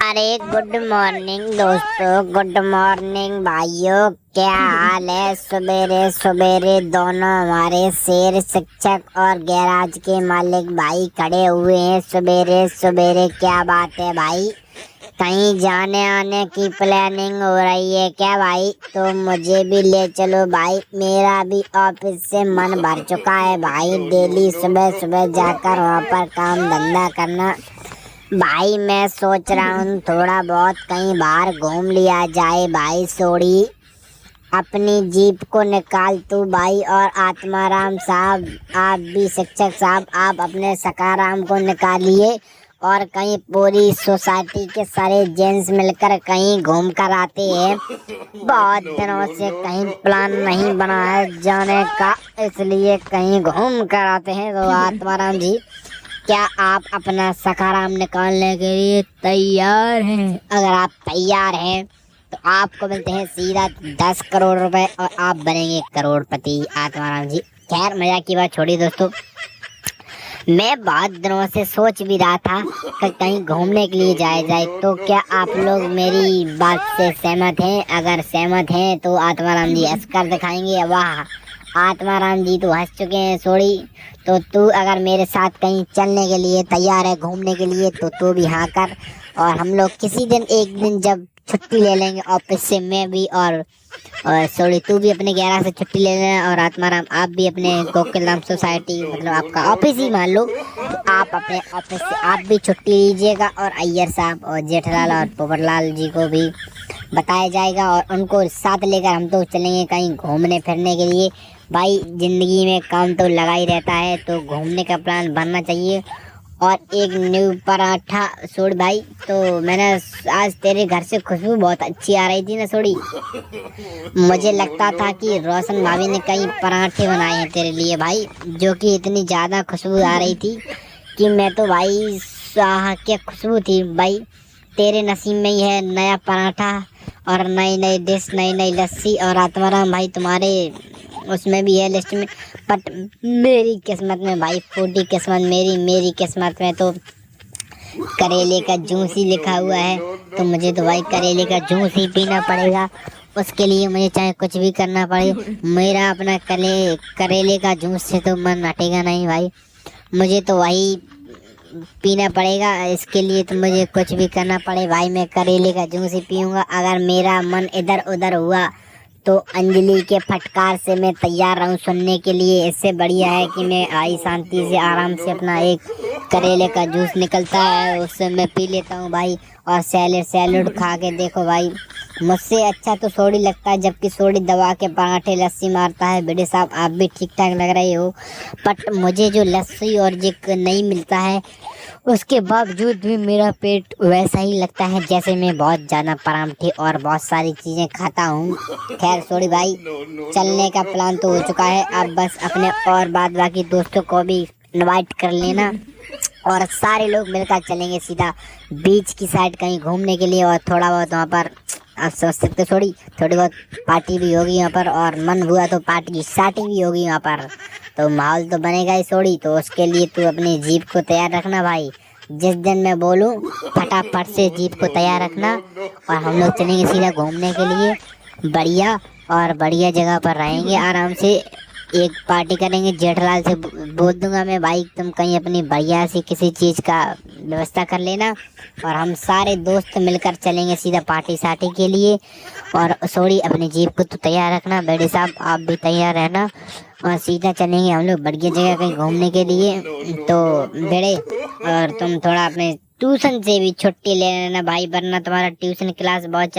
अरे good morning दोस्तों, good morning भाइयों। क्या हाल है? सवेरे सवेरे दोनों हमारे शेर शिक्षक और गैराज के मालिक भाई खड़े हुए हैं। सवेरे सवेरे क्या बात है भाई? कहीं जाने आने की प्लानिंग हो रही है क्या भाई? तो मुझे भी ले चलो भाई, मेरा भी ऑफिस से मन भर चुका है भाई। डेली सुबह सुबह जाकर वहाँ पर काम धंधा करना। भाई मैं सोच रहा हूँ थोड़ा बहुत कहीं बाहर घूम लिया जाए भाई। सोड़ी अपनी जीप को निकाल तू भाई, और आत्माराम साहब, आप भी शिक्षक साहब, आप अपने सकाराम को निकालिए और कहीं पूरी सोसाइटी के सारे जेंट्स मिलकर कहीं घूम कर आते हैं। बहुत दिनों से कहीं प्लान नहीं बना है जाने का, इसलिए कहीं घूम कर आते हैं। तो आत्माराम जी, क्या आप अपना सकाराम निकालने के लिए तैयार हैं? अगर आप तैयार हैं तो आपको मिलते हैं सीधा 10 करोड़ रुपए और आप बनेंगे करोड़पति। आत्माराम जी, खैर मजाक की बात छोड़िए दोस्तों। मैं बहुत दिनों से सोच भी रहा था कि कहीं घूमने के लिए जाया जाए। तो क्या आप लोग मेरी बात से सहमत हैं? अगर सहमत हैं तो आत्माराम जी हंस कर दिखाएंगे। वाह, आत्माराम जी तो हंस चुके हैं। सोड़ी, तो तू अगर मेरे साथ कहीं चलने के लिए तैयार है, घूमने के लिए, तो तू भी हाँ कर। और हम लोग किसी दिन एक दिन जब छुट्टी ले लेंगे ऑफिस से, मैं भी और सोड़ी तू भी अपने 11 से छुट्टी ले लेना, और आत्माराम आप भी अपने गोकुलधाम सोसाइटी, मतलब आपका ऑफिस ही मान लो, तो आप अपने ऑफिस से आप भी छुट्टी लीजिएगा। और अय्यर साहब और जेठलाल और पोपटलाल जी को भी बताया जाएगा और उनको साथ लेकर हम तो चलेंगे कहीं घूमने फिरने के लिए। भाई जिंदगी में काम तो लगा ही रहता है, तो घूमने का प्लान बनना चाहिए। और एक न्यू पराठा सोड़ भाई, तो मैंने आज तेरे घर से खुशबू बहुत अच्छी आ रही थी ना सोड़ी। मुझे लगता था कि रोशन भाभी ने कई पराठे बनाए हैं तेरे लिए भाई, जो कि इतनी ज़्यादा खुशबू आ रही थी कि मैं तो भाई क्या खुशबू थी भाई। तेरे नसीब में ही है नया पराठा और नई नई डिश, नई नई लस्सी। और आत्माराम भाई तुम्हारे उसमें भी है लिस्ट में, बट मेरी किस्मत में भाई, फूटी किस्मत मेरी किस्मत में तो करेले का जूस ही लिखा हुआ है। तो मुझे तो भाई करेले का जूस ही पीना पड़ेगा। उसके लिए मुझे चाहे कुछ भी करना पड़े, मेरा अपना करेले का जूस से तो मन हटेगा नहीं भाई। मुझे तो वही पीना पड़ेगा। इसके लिए तो मुझे कुछ भी करना पड़े भाई, मैं करेले का जूस ही पीऊँगा। अगर मेरा मन इधर उधर हुआ तो अंजलि के फटकार से मैं तैयार रहूं सुनने के लिए। इससे बढ़िया है कि मैं आई शांति से आराम से अपना एक करेले का जूस निकलता है उससे मैं पी लेता हूं भाई। और सैलेड खा के देखो भाई, मुझसे अच्छा तो सोड़ी लगता है, जबकि सोड़ी दबा के पराठे लस्सी मारता है। बेटे साहब आप भी ठीक ठाक लग रहे हो, बट मुझे जो लस्सी और जो नहीं मिलता है उसके बावजूद भी मेरा पेट वैसा ही लगता है जैसे मैं बहुत ज़्यादा पराठे और बहुत सारी चीज़ें खाता हूँ। खैर सोड़ी भाई, चलने का प्लान तो हो चुका है, अब बस अपने और बाद बाकी दोस्तों को भी इनवाइट कर लेना और सारे लोग मिलकर चलेंगे सीधा बीच की साइड कहीं घूमने के लिए। और थोड़ा बहुत वहाँ पर आप सोच सकते हो थोड़ी बहुत पार्टी भी होगी वहाँ पर, और मन हुआ तो पार्टी की स्टार्टिंग भी होगी वहाँ पर। तो माहौल तो बनेगा ही सोड़ी। तो उसके लिए तू अपनी जीप को तैयार रखना भाई, जिस दिन मैं बोलूँ फटाफट से जीप को तैयार रखना। और हम लोग चलेंगे सीधा घूमने के लिए बढ़िया, और बढ़िया जगह पर रहेंगे आराम से, एक पार्टी करेंगे। जेठलाल से बोल दूंगा मैं भाई तुम कहीं अपनी बढ़िया सी किसी चीज़ का व्यवस्था कर लेना, और हम सारे दोस्त मिलकर चलेंगे सीधा पार्टी सार्टी के लिए। और सॉरी अपनी जीप को तो तैयार रखना, बेटे साहब आप भी तैयार रहना, और सीधा चलेंगे हम लोग बढ़िया जगह कहीं घूमने के लिए। तो बेड़े, और तुम थोड़ा अपने ट्यूशन से भी छुट्टी ले लेना भाई, वरना तुम्हारा ट्यूशन क्लास बहुत